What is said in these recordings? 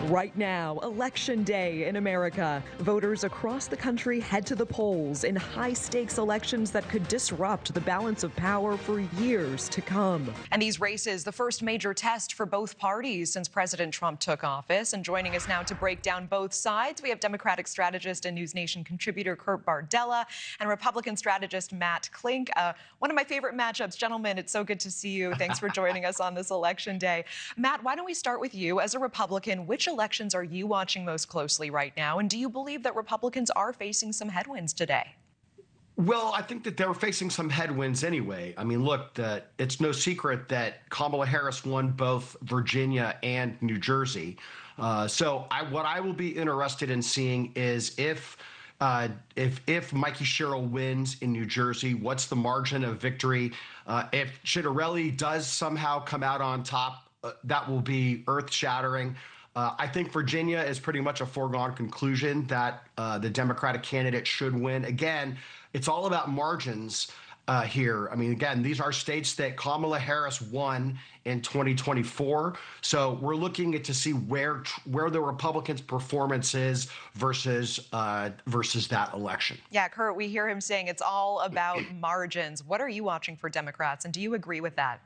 Right now, Election Day in America. Voters across the country head to the polls in high-stakes elections that could disrupt the balance of power for years to come. And these races, the first major test for both parties since President Trump took office. And joining us now to break down both sides, we have Democratic strategist and News Nation contributor Kurt Bardella and Republican strategist Matt Klink. One of my favorite matchups. Gentlemen, it's so good to see you. Thanks for joining us on this Election Day. Matt, why don't we start with you? As a Republican, which elections are you watching most closely right now? And do you believe that Republicans are facing some headwinds today? Well, I think that they're facing some headwinds anyway. I mean, look, it's no secret that Kamala Harris won both Virginia and New Jersey. So what I will be interested in seeing is if Mikey Sherrill wins in New Jersey, what's the margin of victory? If Ciattarelli does somehow come out on top, that will be earth-shattering. I think Virginia is pretty much a foregone conclusion that the Democratic candidate should win. Again, it's all about margins here. I mean, again, these are states that Kamala Harris won in 2024. So we're looking to see where the Republicans' performance is versus that election. Yeah, Kurt, we hear him saying it's all about margins. What are you watching for Democrats, and do you agree with that?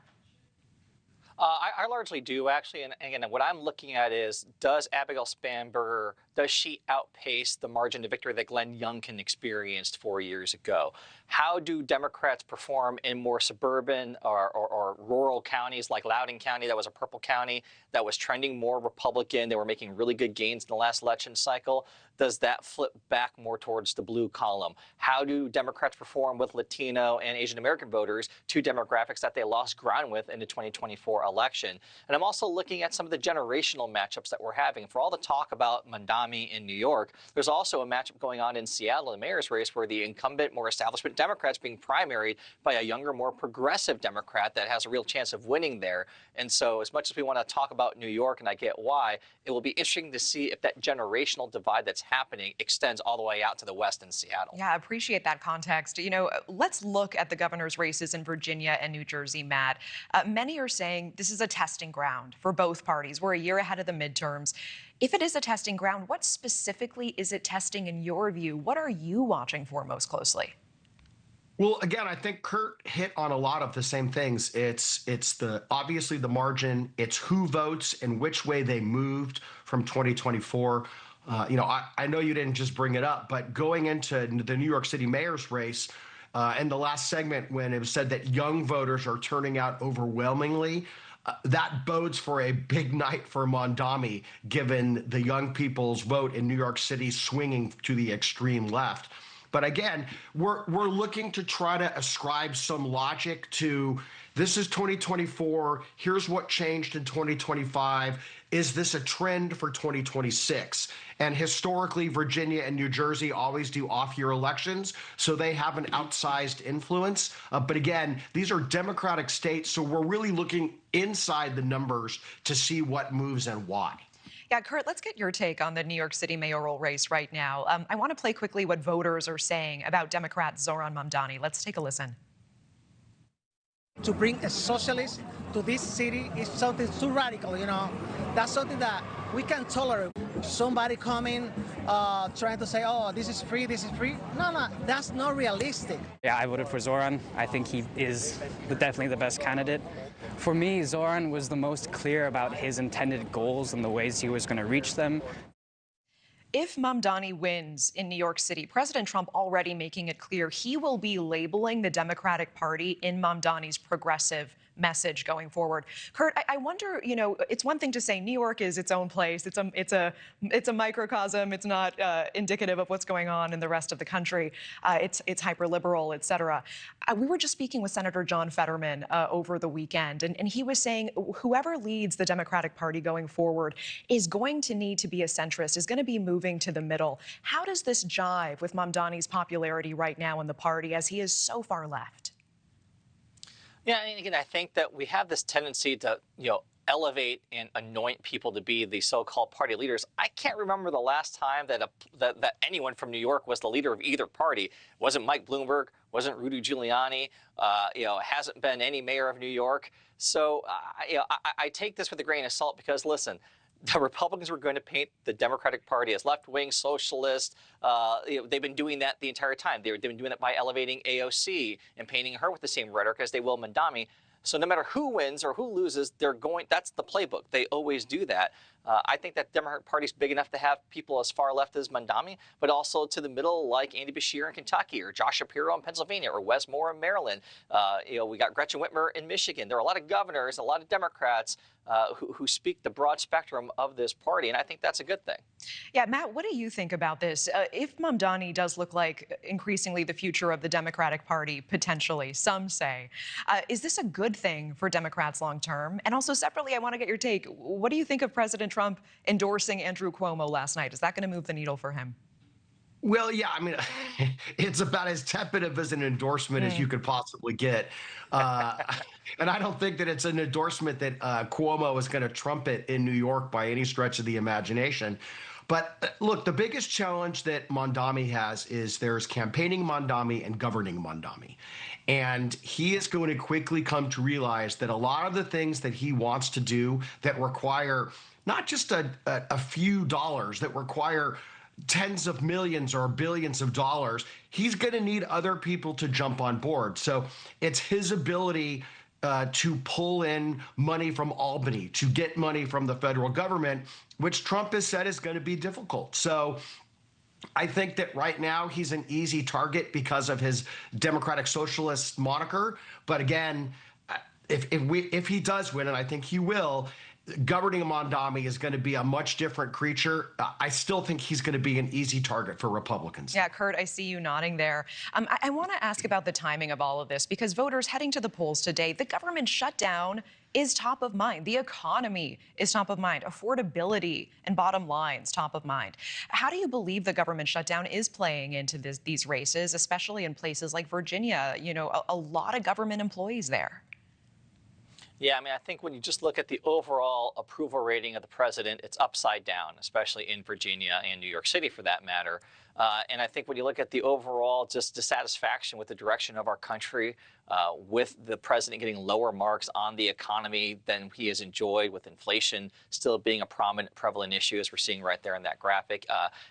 I largely do, actually. And again, what I'm looking at is, does Abigail Spanberger, does she outpace the margin of victory that Glenn Youngkin experienced 4 years ago? How do Democrats perform in more suburban or rural counties like Loudoun County, that was a purple county, that was trending more Republican? They were making really good gains in the last election cycle. Does that flip back more towards the blue column? How do Democrats perform with Latino and Asian American voters, two demographics that they lost ground with in the 2024 election? And I'm also looking at some of the generational matchups that we're having. For all the talk about Mamdani in New York, there's also a matchup going on in Seattle, the mayor's race, where the incumbent, more establishment Democrats being primaried by a younger, more progressive Democrat that has a real chance of winning there. And so as much as we want to talk about New York, and I get why, it will be interesting to see if that generational divide that's happening extends all the way out to the West in Seattle. Yeah, I appreciate that context. You know, let's look at the governor's races in Virginia and New Jersey, Matt. Many are saying this is a testing ground for both parties. We're a year ahead of the midterms. If it is a testing ground, what specifically is it testing in your view? What are you watching for most closely? Well, again, I think Kurt hit on a lot of the same things. It's obviously the margin. It's who votes and which way they moved from 2024. I know you didn't just bring it up, but going into the New York City mayor's race, in the last segment when it was said that young voters are turning out overwhelmingly, that bodes for a big night for Mamdani, given the young people's vote in New York City swinging to the extreme left. But again, we're looking to try to ascribe some logic to this is 2024. Here's what changed in 2025. Is this a trend for 2026? And historically, Virginia and New Jersey always do off-year elections, so they have an outsized influence. But again, these are Democratic states, so we're really looking inside the numbers to see what moves and why. Yeah, Kurt, let's get your take on the New York City mayoral race right now. I want to play quickly what voters are saying about Democrat Zohran Mamdani. Let's take a listen. To bring a socialist to this city is something too radical, you know. That's something that we can't tolerate. Somebody coming, trying to say, oh, this is free, this is free. No, that's not realistic. Yeah, I voted for Zohran. I think he is definitely the best candidate. For me, Zohran was the most clear about his intended goals and the ways he was going to reach them. If Mamdani wins in New York City, President Trump already making it clear he will be labeling the Democratic Party in Mamdani's progressive message going forward. Kurt, I wonder, you know, it's one thing to say New York is its own place. It's a microcosm. It's not indicative of what's going on in the rest of the country. It's hyper liberal, et cetera. We were just speaking with Senator John Fetterman over the weekend, and he was saying whoever leads the Democratic Party going forward is going to need to be a centrist, is going to be moving to the middle. How does this jive with Mamdani's popularity right now in the party as he is so far left? Yeah, and again, I think that we have this tendency to, elevate and anoint people to be the so-called party leaders. I can't remember the last time that that anyone from New York was the leader of either party. It wasn't Mike Bloomberg, wasn't Rudy Giuliani, hasn't been any mayor of New York. So, I take this with a grain of salt because, listen, the Republicans were going to paint the Democratic Party as left-wing, socialist. They've been doing that the entire time. They've been doing it by elevating AOC and painting her with the same rhetoric as they will Mamdani. So no matter who wins or who loses, that's the playbook. They always do that. I think that Democratic Party's big enough to have people as far left as Mamdani, but also to the middle like Andy Beshear in Kentucky or Josh Shapiro in Pennsylvania or Wes Moore in Maryland. We got Gretchen Whitmer in Michigan. There are a lot of governors, a lot of Democrats who speak the broad spectrum of this party, and I think that's a good thing. Yeah, Matt, what do you think about this? If Mamdani does look like increasingly the future of the Democratic Party, potentially, some say, is this a good thing for Democrats long term? And also separately, I want to get your take. What do you think of President Trump endorsing Andrew Cuomo last night? Is that going to move the needle for him? Well, yeah, I mean, it's about as tepid as an endorsement as you could possibly get. And I don't think that it's an endorsement that Cuomo is going to trumpet in New York by any stretch of the imagination. But look, the biggest challenge that Mamdani has is there's campaigning Mamdani and governing Mamdani. And he is going to quickly come to realize that a lot of the things that he wants to do that require not just a few dollars, that require tens of millions or billions of dollars, he's going to need other people to jump on board. So it's his ability to pull in money from Albany, to get money from the federal government, which Trump has said is going to be difficult. So I think that right now he's an easy target because of his Democratic Socialist moniker. But again, if he does win, and I think he will, governing Mamdani is going to be a much different creature. I still think he's going to be an easy target for Republicans. Yeah, Kurt, I see you nodding there. I want to ask about the timing of all of this, because voters heading to the polls today, the government shutdown is top of mind. The economy is top of mind. Affordability and bottom lines top of mind. How do you believe the government shutdown is playing into these races, especially in places like Virginia? You know, a lot of government employees there. Yeah, I mean, I think when you just look at the overall approval rating of the president, it's upside down, especially in Virginia and New York City for that matter. And I think when you look at the overall just dissatisfaction with the direction of our country, with the president getting lower marks on the economy than he has enjoyed, with inflation still being a prevalent issue, as we're seeing right there in that graphic,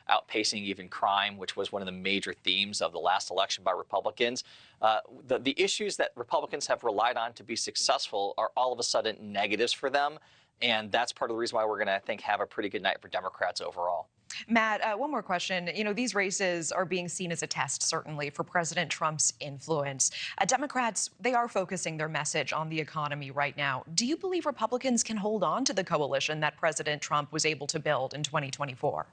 outpacing even crime, which was one of the major themes of the last election by Republicans. The issues that Republicans have relied on to be successful are all of a sudden negatives for them. And that's part of the reason why we're going to, I think, have a pretty good night for Democrats overall. Matt, one more question. You know, these races are being seen as a test, certainly, for President Trump's influence. Democrats, they are focusing their message on the economy right now. Do you believe Republicans can hold on to the coalition that President Trump was able to build in 2024?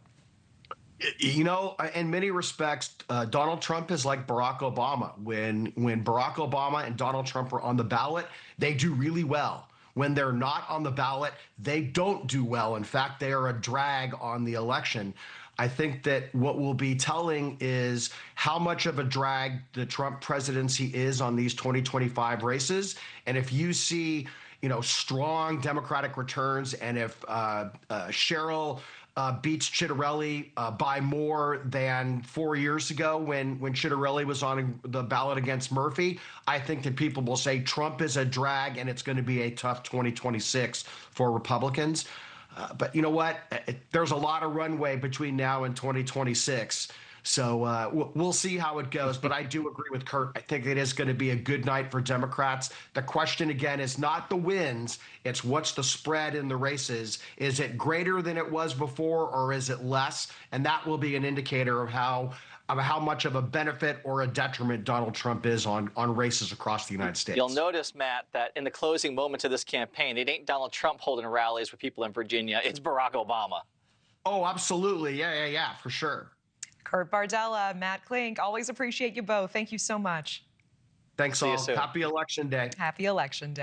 You know, in many respects, Donald Trump is like Barack Obama. When Barack Obama and Donald Trump are on the ballot, they do really well. When they're not on the ballot, they don't do well. In fact, they are a drag on the election. I think that what will be telling is how much of a drag the Trump presidency is on these 2025 races. And if you see, strong Democratic returns, and if Cheryl beats Chitterelli by more than 4 years ago when Chitterelli was on the ballot against Murphy, I think that people will say Trump is a drag and it's going to be a tough 2026 for Republicans. But you know what? There's a lot of runway between now and 2026. So we'll see how it goes. But I do agree with Kurt. I think it is going to be a good night for Democrats. The question, again, is not the wins. It's what's the spread in the races. Is it greater than it was before, or is it less? And that will be an indicator of how much of a benefit or a detriment Donald Trump is on races across the United States. You'll notice, Matt, that in the closing moments of this campaign, it ain't Donald Trump holding rallies with people in Virginia. It's Barack Obama. Oh, absolutely. Yeah, for sure. Kurt Bardella, Matt Klink, always appreciate you both. Thank you so much. Thanks See you all. soon. Happy Election Day. Happy Election Day.